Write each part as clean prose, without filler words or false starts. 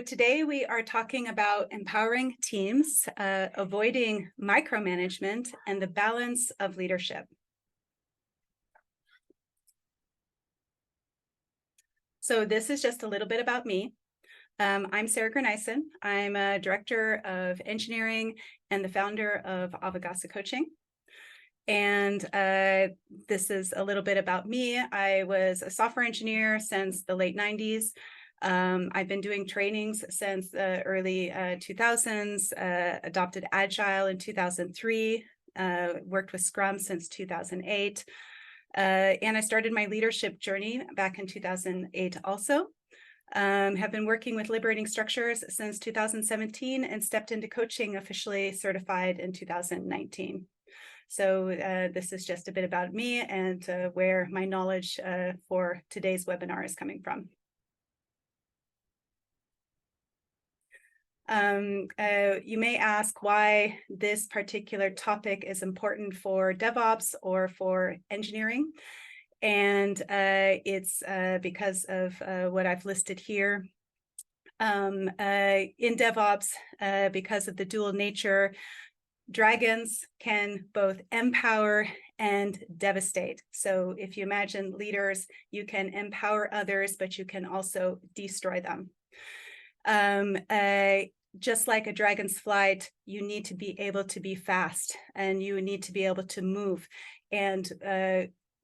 today we are talking about empowering teams, avoiding micromanagement, and the balance of leadership. So this is just a little bit about me. I'm Sarah Gruneisen. I'm a director of engineering and the founder of Avagasso Coaching. And this is a little bit about me. I was a software engineer since the late 90s. I've been doing trainings since the early 2000s, adopted Agile in 2003, worked with Scrum since 2008. And I started my leadership journey back in 2008 also. Have been working with liberating structures since 2017 and stepped into coaching officially certified in 2019. So this is just a bit about me and where my knowledge for today's webinar is coming from. You may ask why this particular topic is important for DevOps or for engineering. And it's because of what I've listed here. In DevOps, because of the dual nature, dragons can both empower and devastate. So if you imagine leaders, you can empower others, but you can also destroy them. Just like a dragon's flight, you need to be able to be fast and you need to be able to move, and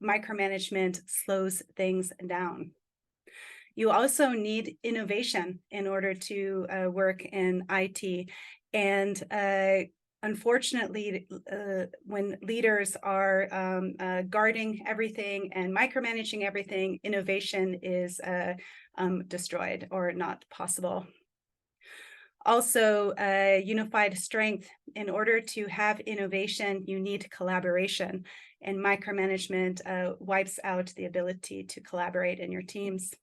micromanagement slows things down. You also need innovation in order to work in IT. And unfortunately, when leaders are guarding everything and micromanaging everything, innovation is destroyed or not possible. Also, unified strength. In order to have innovation, you need collaboration, and micromanagement wipes out the ability to collaborate in your teams.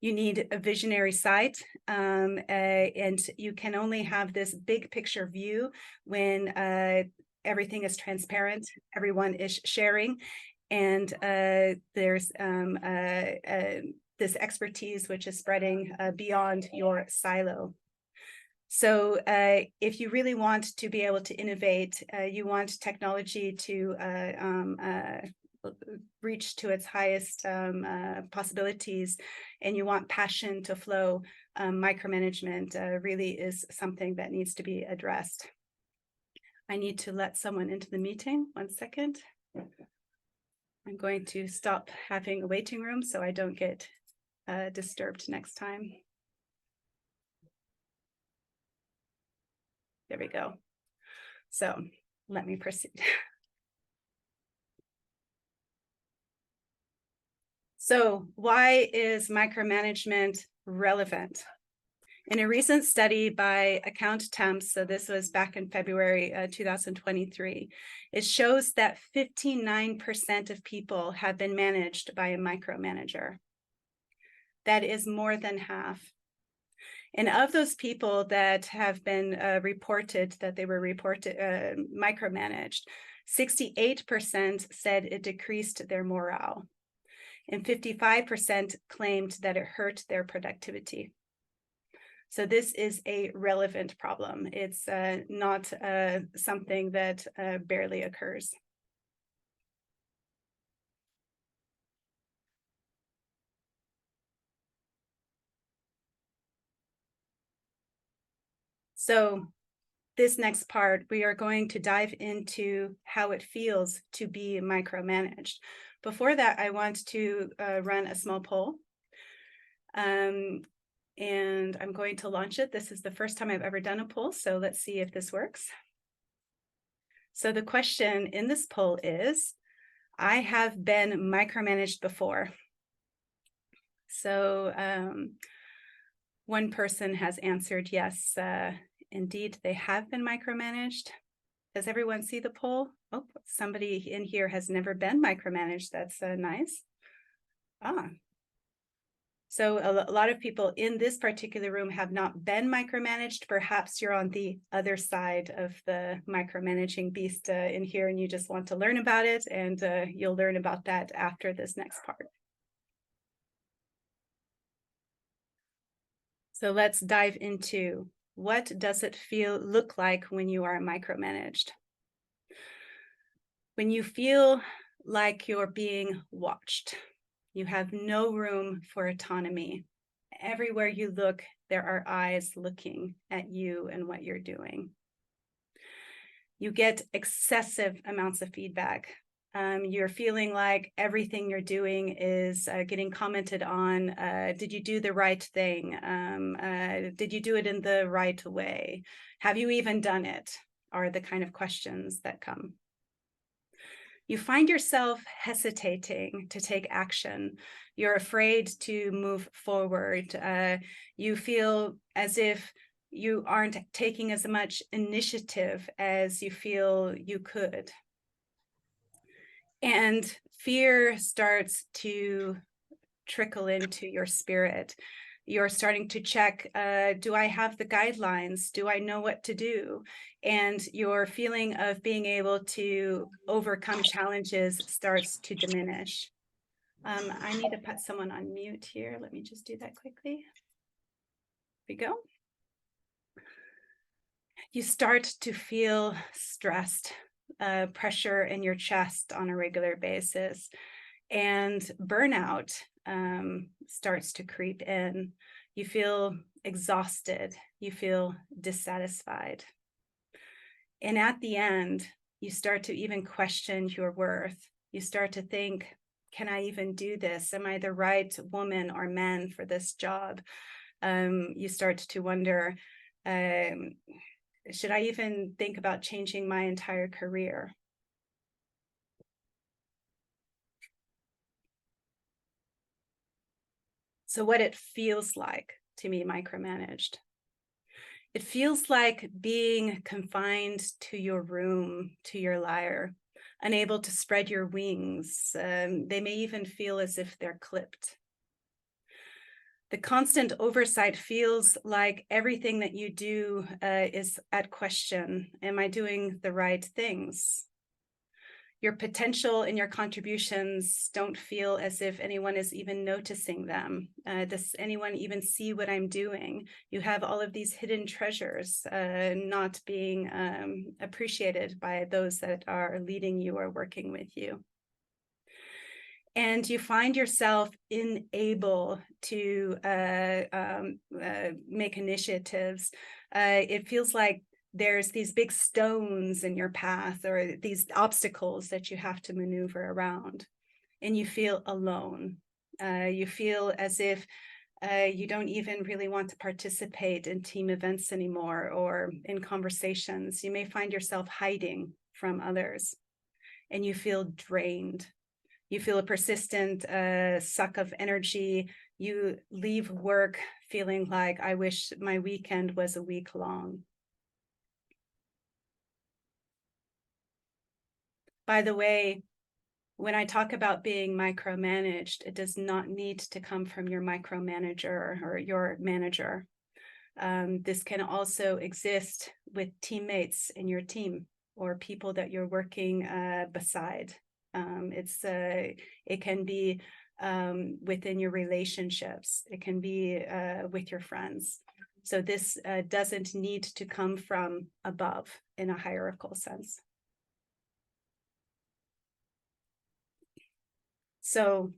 You need a visionary sight, and you can only have this big picture view when everything is transparent, everyone is sharing, and there's this expertise which is spreading beyond your silo. So if you really want to be able to innovate, you want technology to reach to its highest possibilities, and you want passion to flow, micromanagement really is something that needs to be addressed. I need to let someone into the meeting. 1 second. I'm going to stop having a waiting room so I don't get disturbed next time. There we go. So let me proceed. So why is micromanagement relevant? In a recent study by Account Temps, so this was back in February 2023, it shows that 59% of people have been managed by a micromanager. That is more than half. And of those people that have been reported that they were micromanaged, 68% said it decreased their morale, and 55% claimed that it hurt their productivity. So this is a relevant problem. It's not something that barely occurs. So this next part, we are going to dive into how it feels to be micromanaged. Before that, I want to run a small poll. And I'm going to launch it. This is the first time I've ever done a poll, so let's see if this works. So the question in this poll is, I have been micromanaged before. So one person has answered yes, indeed, they have been micromanaged. Does everyone see the poll? Oh, somebody in here has never been micromanaged. That's nice. So a lot of people in this particular room have not been micromanaged. Perhaps you're on the other side of the micromanaging beast in here, and you just want to learn about it, and you'll learn about that after this next part. So let's dive into what does it look like when you are micromanaged? When you feel like you're being watched, you have no room for autonomy. Everywhere you look, there are eyes looking at you and what you're doing. You get excessive amounts of feedback. You're feeling like everything you're doing is getting commented on. Did you do the right thing? Did you do it in the right way? Have you even done it? Are the kind of questions that come. You find yourself hesitating to take action. You're afraid to move forward. You feel as if you aren't taking as much initiative as you feel you could. And fear starts to trickle into your spirit. You're starting to check, do I have the guidelines? Do I know what to do? And your feeling of being able to overcome challenges starts to diminish. I need to put someone on mute here. Let me just do that quickly. Here we go. You start to feel stressed, pressure in your chest on a regular basis, and burnout starts to creep in. You feel exhausted. You feel dissatisfied. And at the end, you start to even question your worth. You start to think, can I even do this? Am I the right woman or man for this job? You start to wonder, should I even think about changing my entire career? So what it feels like to be micromanaged. It feels like being confined to your room, to your lyre, unable to spread your wings. They may even feel as if they're clipped. The constant oversight feels like everything that you do is at question. Am I doing the right things? Your potential and your contributions don't feel as if anyone is even noticing them. Does anyone even see what I'm doing? You have all of these hidden treasures not being appreciated by those that are leading you or working with you. And you find yourself unable to make initiatives. It feels like there's these big stones in your path or these obstacles that you have to maneuver around, and you feel alone. You feel as if you don't even really want to participate in team events anymore or in conversations. You may find yourself hiding from others, and you feel drained. You feel a persistent suck of energy. You leave work feeling like, I wish my weekend was a week long. By the way, when I talk about being micromanaged, it does not need to come from your micromanager or your manager. This can also exist with teammates in your team or people that you're working beside. It can be within your relationships. It can be with your friends. So this doesn't need to come from above in a hierarchical sense. So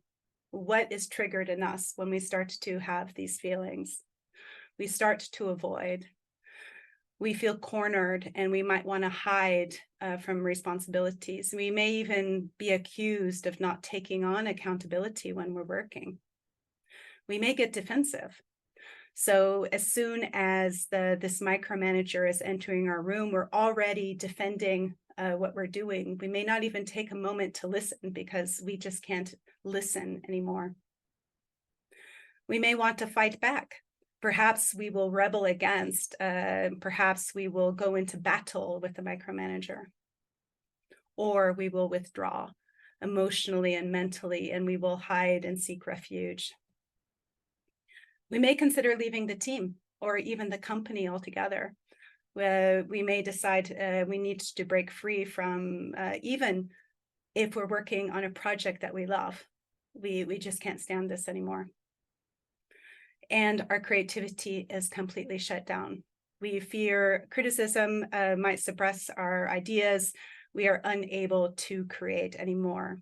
what is triggered in us when we start to have these feelings? We start to avoid. We feel cornered and we might want to hide from responsibilities. We may even be accused of not taking on accountability when we're working. We may get defensive. So as soon as this micromanager is entering our room, we're already defending what we're doing. We may not even take a moment to listen because we just can't listen anymore. We may want to fight back. Perhaps we will rebel against, perhaps we will go into battle with the micromanager, or we will withdraw emotionally and mentally, and we will hide and seek refuge. We may consider leaving the team or even the company altogether. We may decide we need to break free from, even if we're working on a project that we love, we just can't stand this anymore. and our creativity is completely shut down. We fear criticism might suppress our ideas. We are unable to create anymore.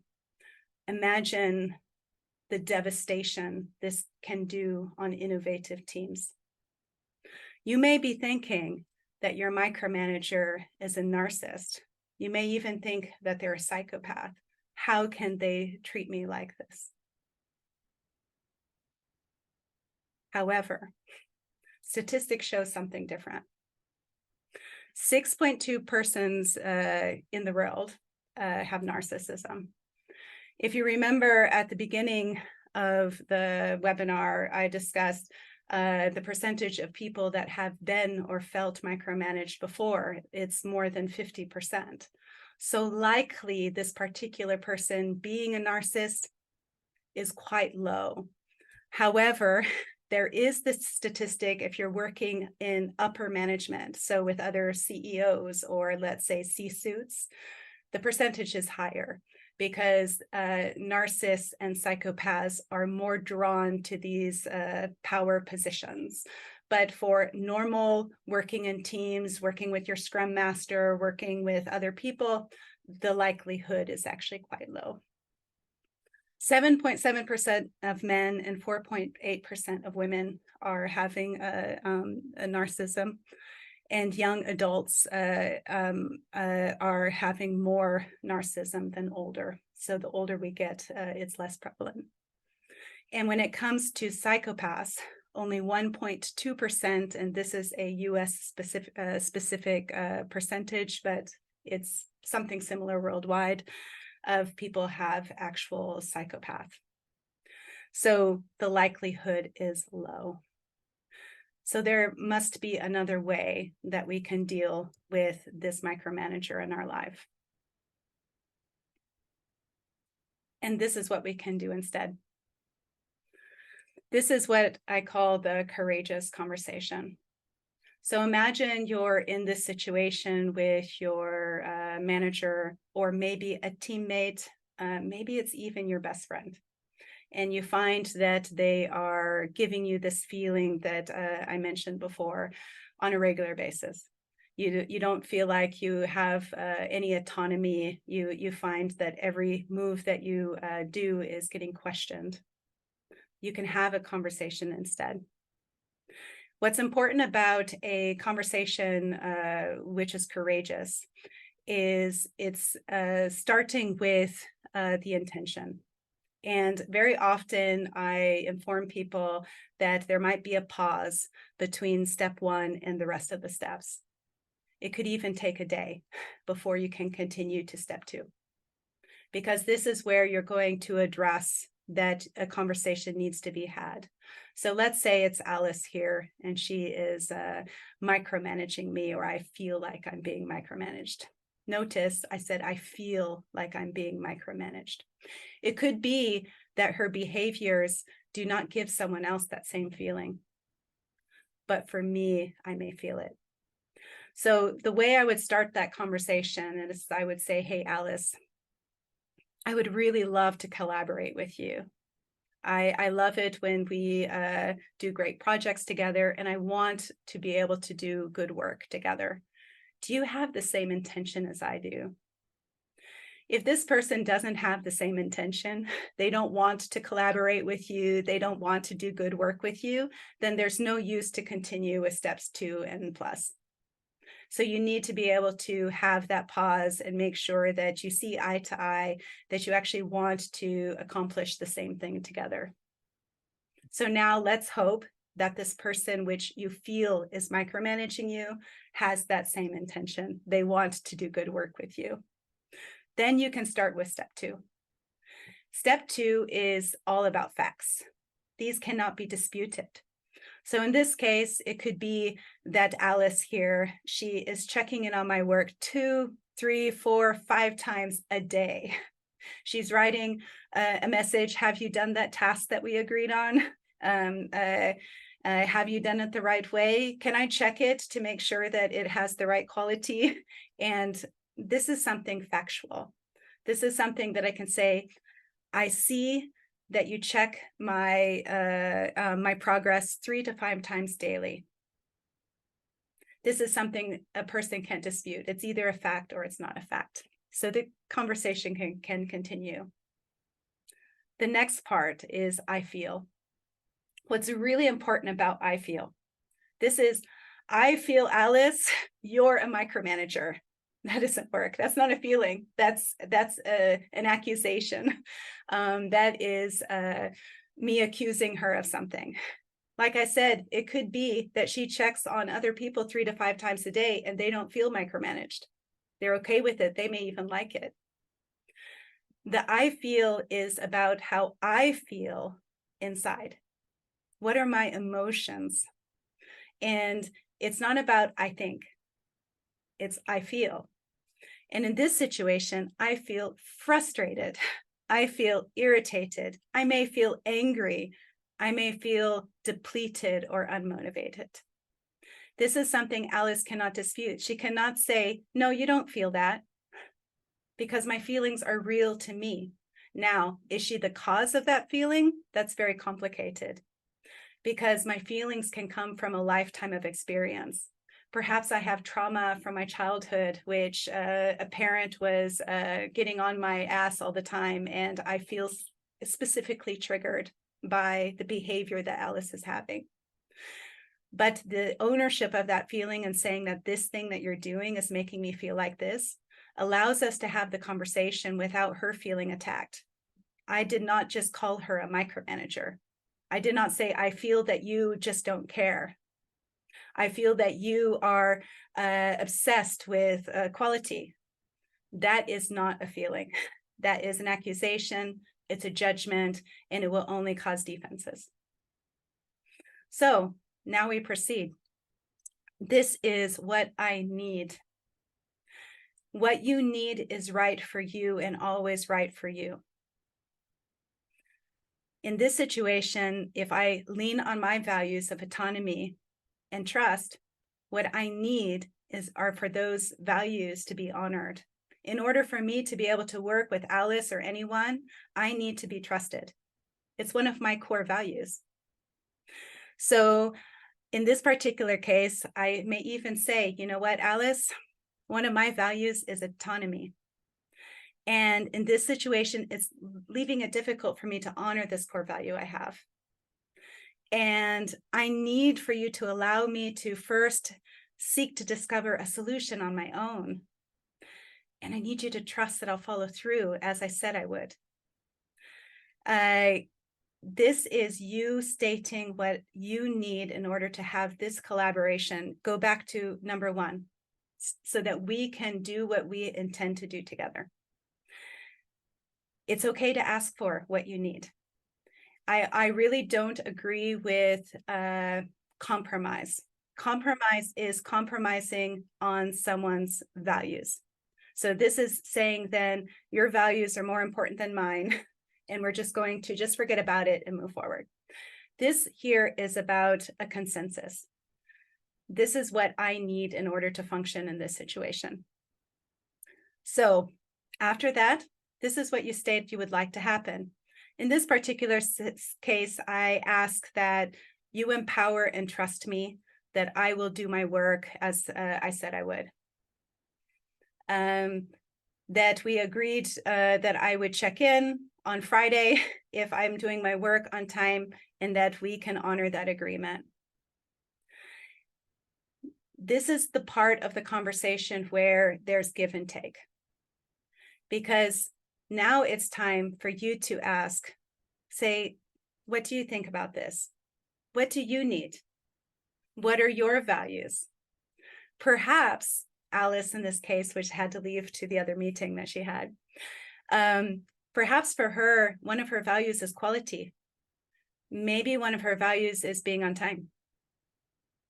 Imagine the devastation this can do on innovative teams. You may be thinking that your micromanager is a narcissist. You may even think that they're a psychopath. How can they treat me like this? However, statistics show something different. 6.2 persons in the world have narcissism. If you remember at the beginning of the webinar, I discussed the percentage of people that have been or felt micromanaged before. It's more than 50%. So likely this particular person being a narcissist is quite low. However, there is this statistic if you're working in upper management, so with other CEOs or let's say C-suites, the percentage is higher because narcissists and psychopaths are more drawn to these power positions. But for normal working in teams, working with your Scrum Master, working with other people, the likelihood is actually quite low. 7.7% of men and 4.8% of women are having a narcissism, and young adults are having more narcissism than older. So the older we get, it's less prevalent. And when it comes to psychopaths, only 1.2%, and this is a US specific percentage, but it's something similar worldwide, of people have actual psychopath. So the likelihood is low. So there must be another way that we can deal with this micromanager in our life. And this is what we can do instead. This is what I call the courageous conversation. So imagine you're in this situation with your manager, or maybe a teammate, maybe it's even your best friend. And you find that they are giving you this feeling that I mentioned before on a regular basis. You don't feel like you have any autonomy. You find that every move that you do is getting questioned. You can have a conversation instead. What's important about a conversation which is courageous is it's starting with the intention. And very often I inform people that there might be a pause between step one and the rest of the steps. It could even take a day before you can continue to step two, because this is where you're going to address that a conversation needs to be had. So let's say it's Alice here and she is micromanaging me, or I feel like I'm being micromanaged. Notice I said I feel like I'm being micromanaged. It could be that her behaviors do not give someone else that same feeling. But for me, I may feel it. So the way I would start that conversation is I would say, hey, Alice, I would really love to collaborate with you. I love it when we do great projects together, and I want to be able to do good work together. Do you have the same intention as I do? If this person doesn't have the same intention, they don't want to collaborate with you, they don't want to do good work with you, then there's no use to continue with steps 2 and plus. So you need to be able to have that pause and make sure that you see eye to eye, that you actually want to accomplish the same thing together. So now let's hope that this person which you feel is micromanaging you has that same intention. They want to do good work with you. Then you can start with step 2. Step 2 is all about facts. These cannot be disputed. So in this case, it could be that Alice here, she is checking in on my work 2, 3, 4, 5 times a day. She's writing a message, have you done that task that we agreed on? Have you done it the right way? Can I check it to make sure that it has the right quality? And this is something factual. This is something that I can say, I see that you check my my progress 3 to 5 times daily. This is something a person can't dispute. It's either a fact or it's not a fact. So the conversation can continue. The next part is I feel. What's really important about I feel. This is, I feel, Alice, you're a micromanager. That doesn't work. That's not a feeling. That's an accusation. That is me accusing her of something. Like I said, it could be that she checks on other people 3 to 5 times a day and they don't feel micromanaged. They're okay with it. They may even like it. The I feel is about how I feel inside. What are my emotions? And it's not about I think, it's I feel. And in this situation, I feel frustrated. I feel irritated. I may feel angry. I may feel depleted or unmotivated. This is something Alice cannot dispute. She cannot say, no, you don't feel that, because my feelings are real to me. Now, is she the cause of that feeling? That's very complicated, because my feelings can come from a lifetime of experience. Perhaps I have trauma from my childhood, which a parent was getting on my ass all the time, and I feel specifically triggered by the behavior that Alice is having. But the ownership of that feeling and saying that this thing that you're doing is making me feel like this allows us to have the conversation without her feeling attacked. I did not just call her a micromanager. I did not say, I feel that you just don't care. I feel that you are obsessed with quality. That is not a feeling. That is an accusation. It's a judgment, and it will only cause defenses. So now we proceed. This is what I need. What you need is right for you and always right for you. In this situation, if I lean on my values of autonomy and trust, what I need are for those values to be honored. In order for me to be able to work with Alice or anyone, I need to be trusted. It's one of my core values. So in this particular case, I may even say, you know what, Alice, one of my values is autonomy. And in this situation, it's leaving it difficult for me to honor this core value I have. And I need for you to allow me to first seek to discover a solution on my own. And I need you to trust that I'll follow through as I said I would. This is you stating what you need in order to have this collaboration go back to number one, so that we can do what we intend to do together. It's okay to ask for what you need. I really don't agree with compromise. Compromise is compromising on someone's values. So this is saying then your values are more important than mine, and we're just going to just forget about it and move forward. This here is about a consensus. This is what I need in order to function in this situation. So after that, this is what you state you would like to happen. In this particular case, I ask that you empower and trust me that I will do my work as I said I would. That we agreed that I would check in on Friday if I'm doing my work on time, and that we can honor that agreement. This is the part of the conversation where there's give and take, because now it's time for you to ask, say, what do you think about this? What do you need? What are your values? Perhaps Alice, in this case, which had to leave to the other meeting that she had, perhaps for her, one of her values is quality. Maybe one of her values is being on time.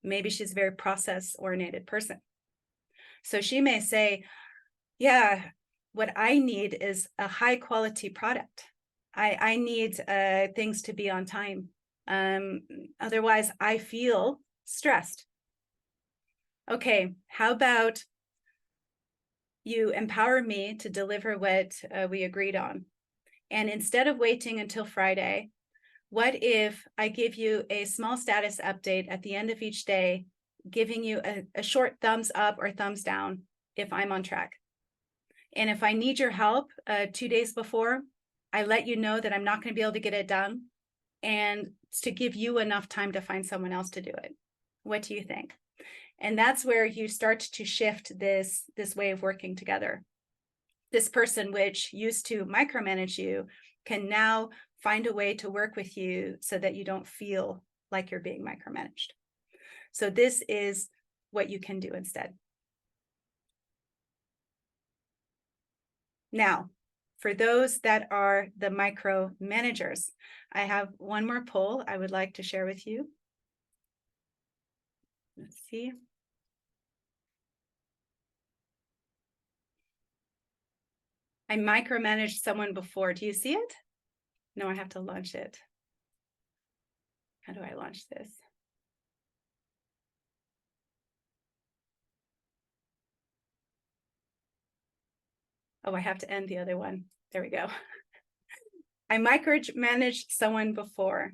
Maybe she's a very process-oriented person. So she may say, yeah, what I need is a high quality product. I need things to be on time. Otherwise, I feel stressed. Okay, how about you empower me to deliver what we agreed on? And instead of waiting until Friday, what if I give you a small status update at the end of each day, giving you a short thumbs up or thumbs down if I'm on track? And if I need your help 2 days before, I let you know that I'm not going to be able to get it done, and to give you enough time to find someone else to do it. What do you think? And that's where you start to shift this way of working together. This person which used to micromanage you can now find a way to work with you so that you don't feel like you're being micromanaged. So this is what you can do instead. Now, for those that are the micromanagers, I have one more poll I would like to share with you. Let's see. I micromanaged someone before. Do you see it? No, I have to launch it. How do I launch this? Oh, I have to end the other one. There we go. I micromanaged someone before.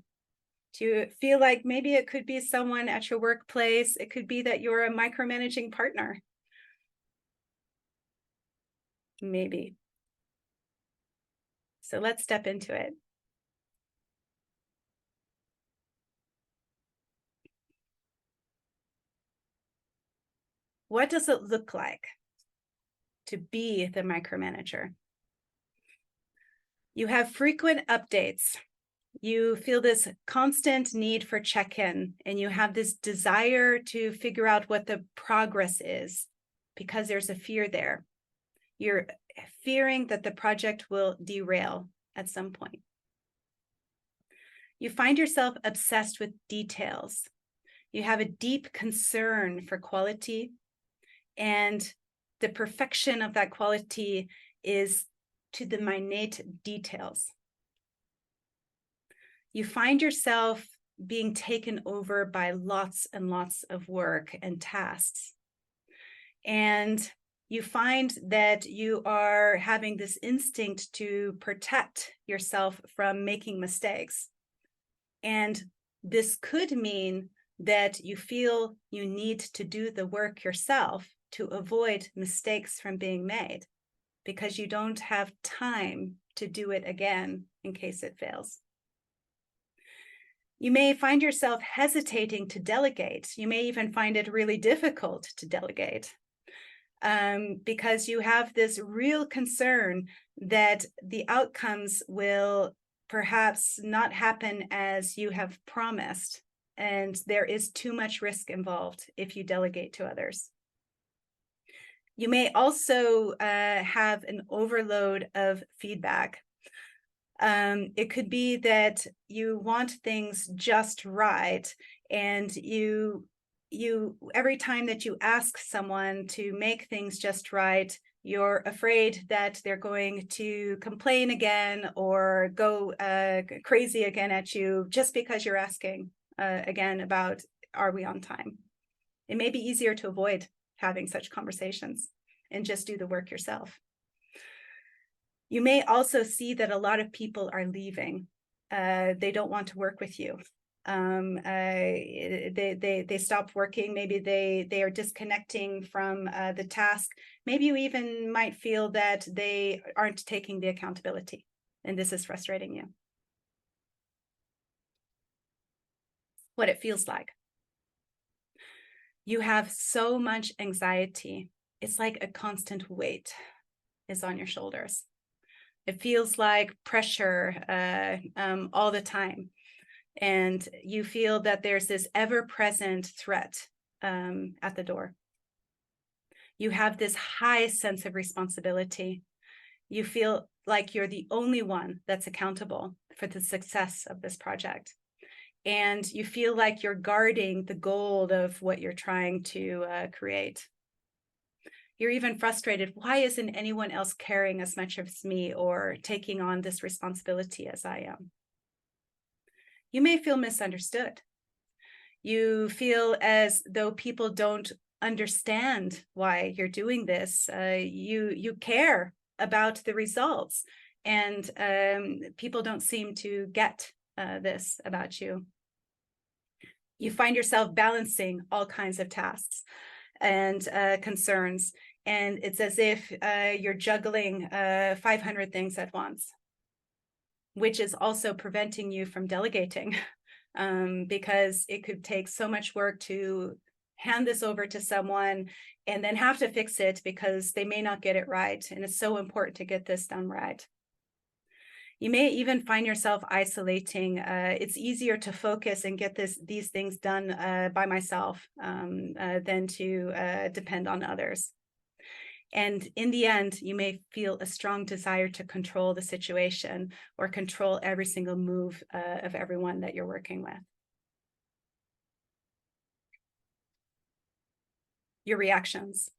Do you feel like maybe it could be someone at your workplace? It could be that you're a micromanaging partner. Maybe. So let's step into it. What does it look like to be the micromanager? You have frequent updates. You feel this constant need for check-in, and you have this desire to figure out what the progress is because there's a fear there. You're fearing that the project will derail at some point. You find yourself obsessed with details. You have a deep concern for quality, and the perfection of that quality is to the minute details. You find yourself being taken over by lots and lots of work and tasks. And you find that you are having this instinct to protect yourself from making mistakes. And this could mean that you feel you need to do the work yourself to avoid mistakes from being made, because you don't have time to do it again in case it fails. You may find yourself hesitating to delegate. You may even find it really difficult to delegate because you have this real concern that the outcomes will perhaps not happen as you have promised, and there is too much risk involved if you delegate to others. You may also have an overload of feedback. It could be that you want things just right, and you every time that you ask someone to make things just right, you're afraid that they're going to complain again or go crazy again at you just because you're asking again about, are we on time? It may be easier to avoid having such conversations and just do the work yourself. You may also see that a lot of people are leaving. They don't want to work with you. They stop working. Maybe they are disconnecting from the task. Maybe you even might feel that they aren't taking the accountability, and this is frustrating you. What it feels like. You have so much anxiety. It's like a constant weight is on your shoulders. It feels like pressure all the time. And you feel that there's this ever-present threat at the door. You have this high sense of responsibility. You feel like you're the only one that's accountable for the success of this project. And you feel like you're guarding the gold of what you're trying to create. You're even frustrated. Why isn't anyone else caring as much as me or taking on this responsibility as I am? You may feel misunderstood. You feel as though people don't understand why you're doing this. You care about the results, And people don't seem to get this about you. You find yourself balancing all kinds of tasks and concerns. And it's as if you're juggling 500 things at once, which is also preventing you from delegating because it could take so much work to hand this over to someone and then have to fix it because they may not get it right. And it's so important to get this done right. You may even find yourself isolating. It's easier to focus and get these things done by myself than to depend on others. And in the end, you may feel a strong desire to control the situation or control every single move of everyone that you're working with. Your reactions.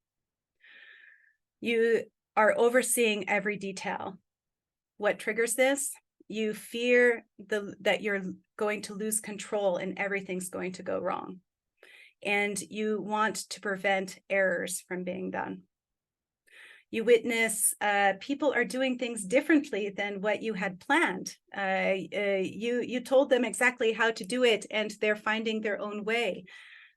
You are overseeing every detail. What triggers this? You fear that you're going to lose control and everything's going to go wrong. And you want to prevent errors from being done. You witness people are doing things differently than what you had planned. You told them exactly how to do it, and they're finding their own way,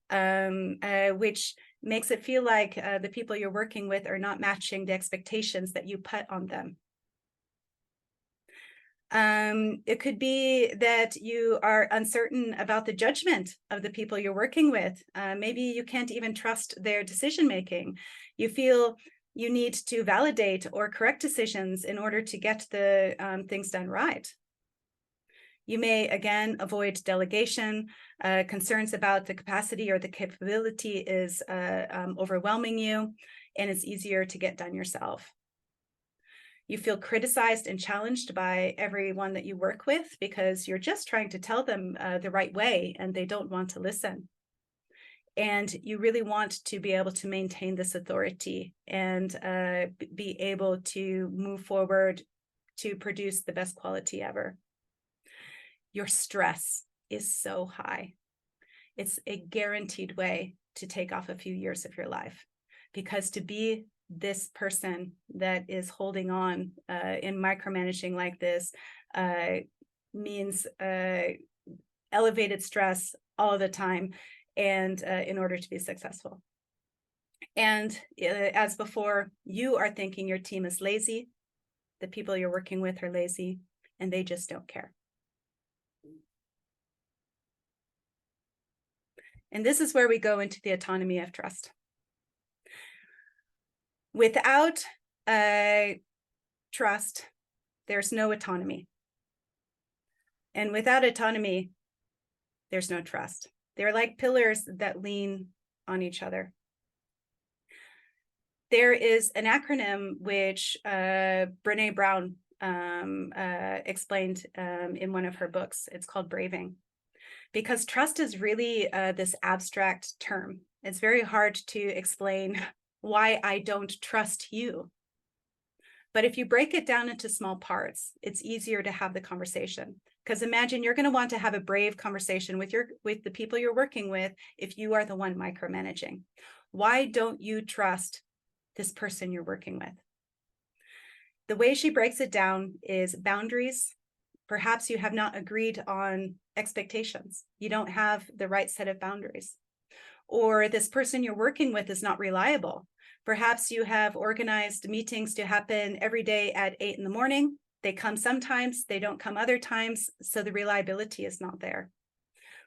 which makes it feel like the people you're working with are not matching the expectations that you put on them. It could be that you are uncertain about the judgment of the people you're working with. Maybe you can't even trust their decision-making. You feel you need to validate or correct decisions in order to get the things done right. You may, again, avoid delegation. Concerns about the capacity or the capability is overwhelming you, and it's easier to get done yourself. You feel criticized and challenged by everyone that you work with because you're just trying to tell them the right way and they don't want to listen. And you really want to be able to maintain this authority and be able to move forward to produce the best quality ever. Your stress is so high. It's a guaranteed way to take off a few years of your life, because to be this person that is holding on in micromanaging like this means elevated stress all the time, and in order to be successful. And as before, you are thinking your team is lazy, the people you're working with are lazy, and they just don't care. And this is where we go into the autonomy of trust. Without trust, there's no autonomy. And without autonomy, there's no trust. They're like pillars that lean on each other. There is an acronym which Brené Brown explained in one of her books. It's called Braving. Because trust is really this abstract term. It's very hard to explain why I don't trust you. But if you break it down into small parts, it's easier to have the conversation. Because imagine you're going to want to have a brave conversation with the people you're working with if you are the one micromanaging. Why don't you trust this person you're working with? The way she breaks it down is boundaries. Perhaps you have not agreed on expectations. You don't have the right set of boundaries. Or this person you're working with is not reliable. Perhaps you have organized meetings to happen every day at 8 in the morning. They come sometimes, they don't come other times, so the reliability is not there.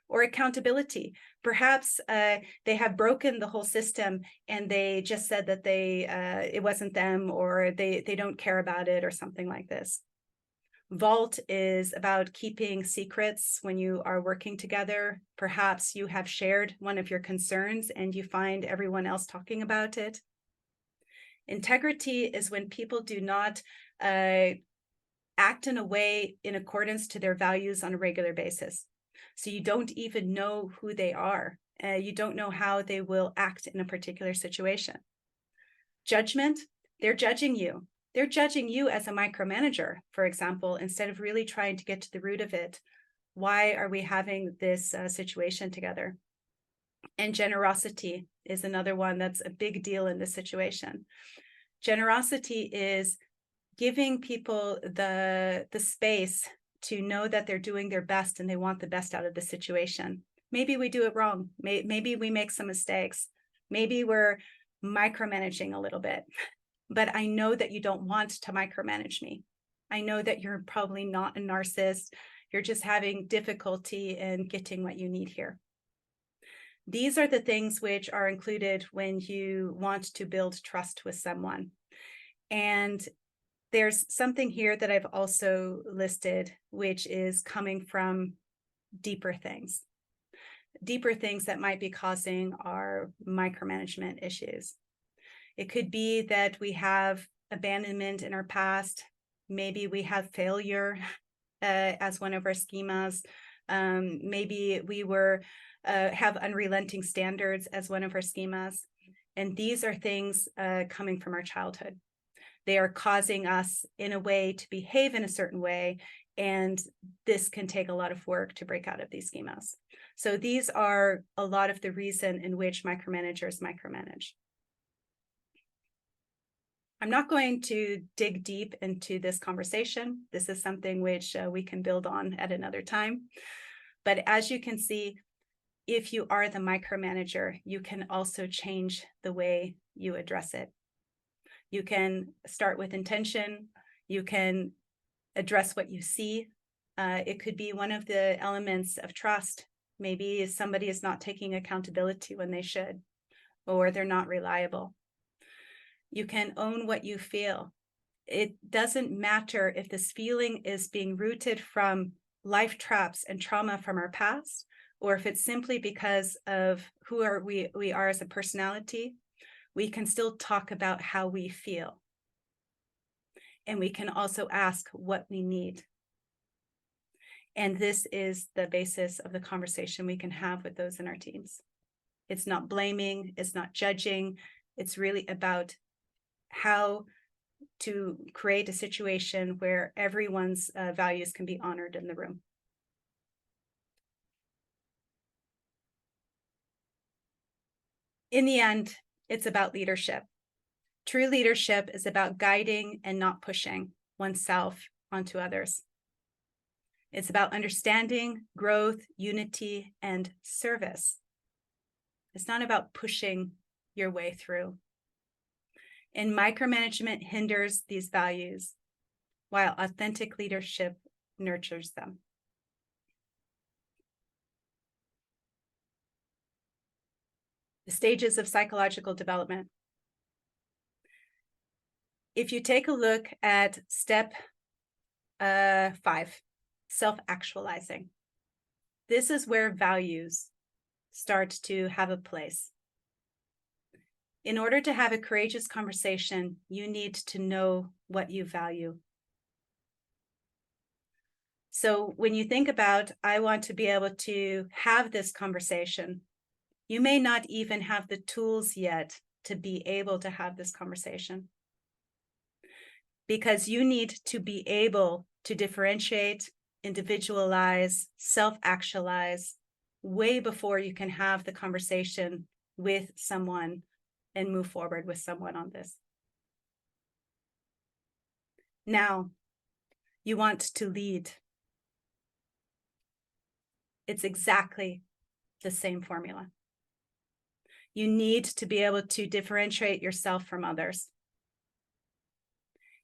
Or accountability. Perhaps they have broken the whole system and they just said that it wasn't them, or they don't care about it, or something like this. Vault is about keeping secrets when you are working together. Perhaps you have shared one of your concerns and you find everyone else talking about it. Integrity is when people do not act in a way in accordance to their values on a regular basis. So you don't even know who they are. You don't know how they will act in a particular situation. Judgment, they're judging you. They're judging you as a micromanager, for example, instead of really trying to get to the root of it. Why are we having this situation together? And generosity is another one that's a big deal in this situation. Generosity is giving people the space to know that they're doing their best and they want the best out of the situation. Maybe we do it wrong. Maybe we make some mistakes. Maybe we're micromanaging a little bit, but I know that you don't want to micromanage me. I know that you're probably not a narcissist. You're just having difficulty in getting what you need here. These are the things which are included when you want to build trust with someone. And there's something here that I've also listed, which is coming from deeper things that might be causing our micromanagement issues. It could be that we have abandonment in our past. Maybe we have failure as one of our schemas. Maybe we have unrelenting standards as one of our schemas. And these are things coming from our childhood. They are causing us in a way to behave in a certain way. And this can take a lot of work to break out of these schemas. So these are a lot of the reason in which micromanagers micromanage. I'm not going to dig deep into this conversation. This is something which we can build on at another time. But as you can see, if you are the micromanager, you can also change the way you address it. You can start with intention. You can address what you see. It could be one of the elements of trust. Maybe somebody is not taking accountability when they should, or they're not reliable. You can own what you feel. It doesn't matter if this feeling is being rooted from life traps and trauma from our past, or if it's simply because of who we are as a personality. We can still talk about how we feel. And we can also ask what we need. And this is the basis of the conversation we can have with those in our teams. It's not blaming, it's not judging. It's really about how to create a situation where everyone's values can be honored in the room. In the end, it's about leadership. True leadership is about guiding and not pushing oneself onto others. It's about understanding, growth, unity, and service. It's not about pushing your way through. And micromanagement hinders these values, while authentic leadership nurtures them. The stages of psychological development. If you take a look at step 5, self-actualizing, this is where values start to have a place. In order to have a courageous conversation, you need to know what you value. So when you think about, I want to be able to have this conversation, you may not even have the tools yet to be able to have this conversation, because you need to be able to differentiate, individualize, self-actualize way before you can have the conversation with someone and move forward with someone on this. Now, you want to lead. It's exactly the same formula. You need to be able to differentiate yourself from others.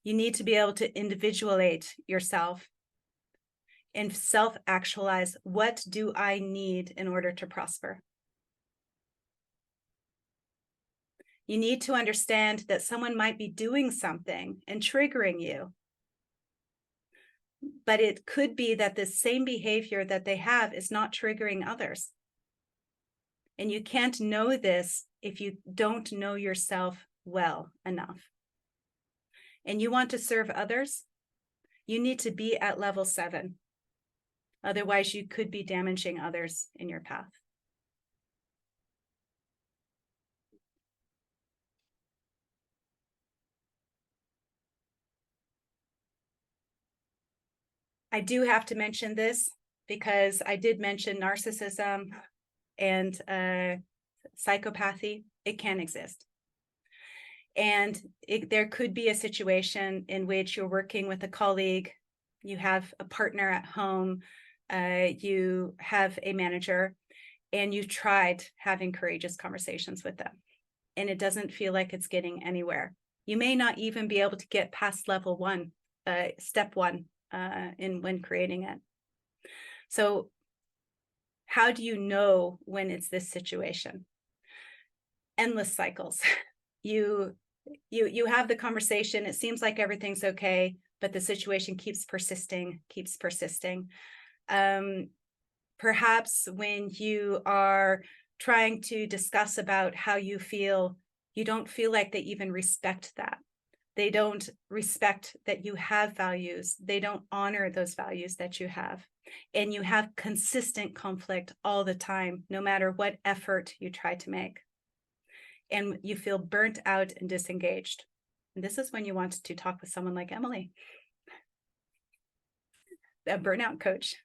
You need to be able to individuate yourself and self-actualize. What do I need in order to prosper? You need to understand that someone might be doing something and triggering you, but it could be that the same behavior that they have is not triggering others. And you can't know this if you don't know yourself well enough. And you want to serve others, you need to be at level 7. Otherwise, you could be damaging others in your path. I do have to mention this because I did mention narcissism and psychopathy. It can exist. And there could be a situation in which you're working with a colleague, you have a partner at home, you have a manager, and you've tried having courageous conversations with them, and it doesn't feel like it's getting anywhere. You may not even be able to get past level one, step one, when creating it. So how do you know when it's this situation? Endless cycles. You have the conversation, it seems like everything's okay, but the situation keeps persisting. Perhaps when you are trying to discuss about how you feel, you don't feel like they even respect that. They don't respect that you have values. They don't honor those values that you have. And you have consistent conflict all the time, no matter what effort you try to make. And you feel burnt out and disengaged. And this is when you want to talk with someone like Emily, a burnout coach.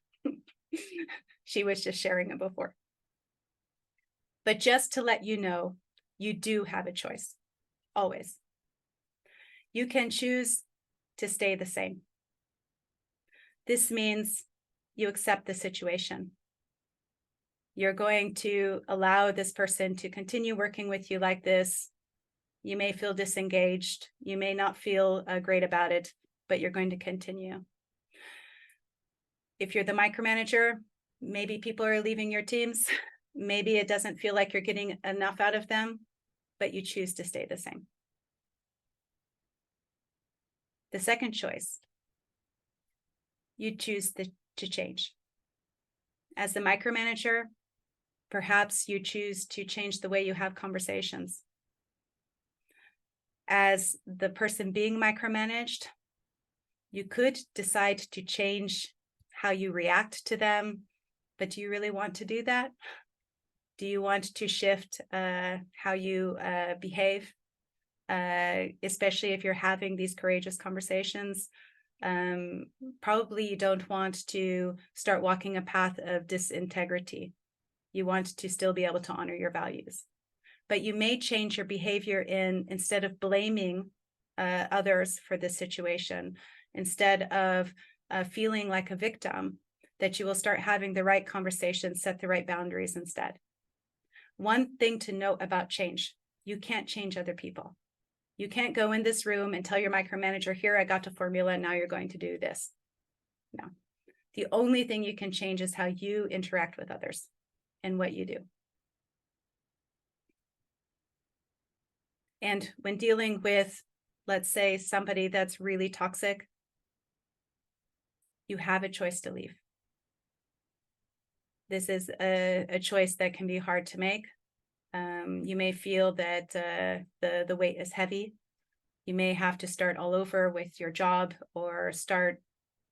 She was just sharing it before. But just to let you know, you do have a choice, always. You can choose to stay the same. This means you accept the situation. You're going to allow this person to continue working with you like this. You may feel disengaged. You may not feel great about it, but you're going to continue. If you're the micromanager, maybe people are leaving your teams. Maybe it doesn't feel like you're getting enough out of them, but you choose to stay the same. The second choice, you choose to change. As the micromanager, perhaps you choose to change the way you have conversations. As the person being micromanaged, you could decide to change how you react to them, but do you really want to do that? Do you want to shift how you behave? Especially if you're having these courageous conversations, probably you don't want to start walking a path of disintegrity. You want to still be able to honor your values, but you may change your behavior instead of blaming others for this situation, instead of feeling like a victim, that you will start having the right conversations, set the right boundaries instead. One thing to note about change, you can't change other people. You can't go in this room and tell your micromanager, here, I got a formula, now you're going to do this. No. The only thing you can change is how you interact with others and what you do. And when dealing with, let's say, somebody that's really toxic, you have a choice to leave. This is a choice that can be hard to make. You may feel that the weight is heavy. You may have to start all over with your job, or start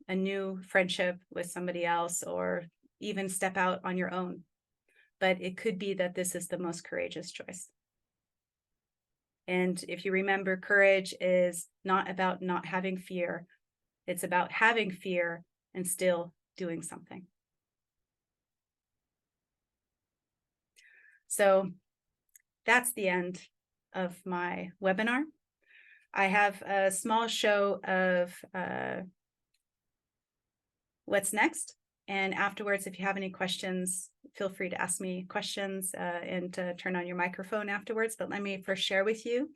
a new friendship with somebody else, or even step out on your own. But it could be that this is the most courageous choice. And if you remember, courage is not about not having fear. It's about having fear and still doing something. So that's the end of my webinar. I have a small show of what's next. And afterwards, if you have any questions, feel free to ask me questions and to turn on your microphone afterwards. But let me first share with you.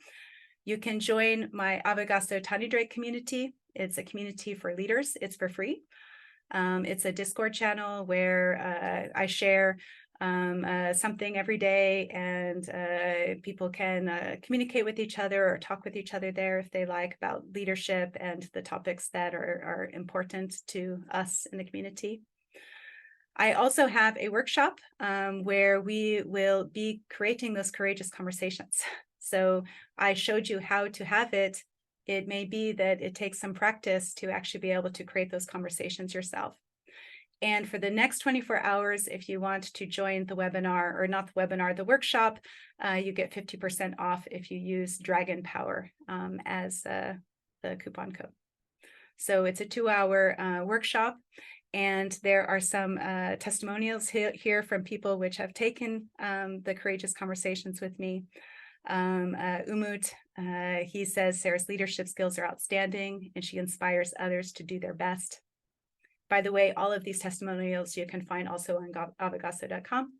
You can join my Avagasso Tiny Drake community. It's a community for leaders. It's for free. It's a Discord channel where I share something every day, and people can communicate with each other or talk with each other there if they like, about leadership and the topics that are important to us in the community. I also have a workshop where we will be creating those courageous conversations. So I showed you how to have it. It may be that it takes some practice to actually be able to create those conversations yourself. And for the next 24 hours, if you want to join the webinar, or not the webinar, the workshop, you get 50% off if you use Dragon Power as the coupon code. So it's a 2-hour workshop. And there are some testimonials here from people which have taken the courageous conversations with me. Umut, he says Sarah's leadership skills are outstanding and she inspires others to do their best. By the way, all of these testimonials you can find also on avagasso.com.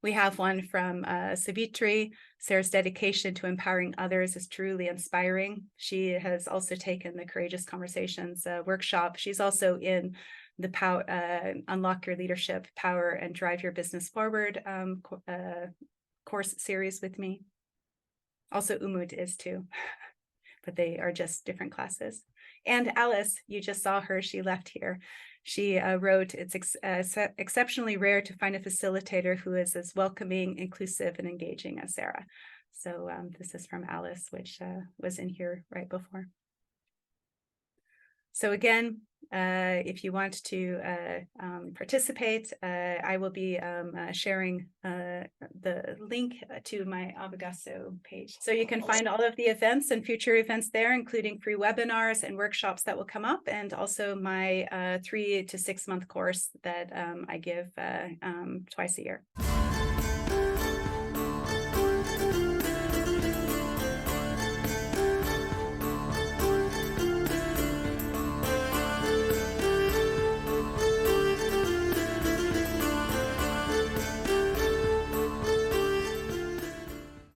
We have one from Savitri. Sarah's dedication to empowering others is truly inspiring. She has also taken the Courageous Conversations workshop. She's also in the Unlock Your Leadership, Power and Drive Your Business Forward course series with me. Also Umut is too, but they are just different classes. And Alice, you just saw her, she left here. She wrote, it's exceptionally rare to find a facilitator who is as welcoming, inclusive, and engaging as Sarah. So this is from Alice, which was in here right before. So again, if you want to participate, I will be sharing the link to my Avagasso page. So you can find all of the events and future events there, including free webinars and workshops that will come up, and also my 3 to 6 month course that I give twice a year.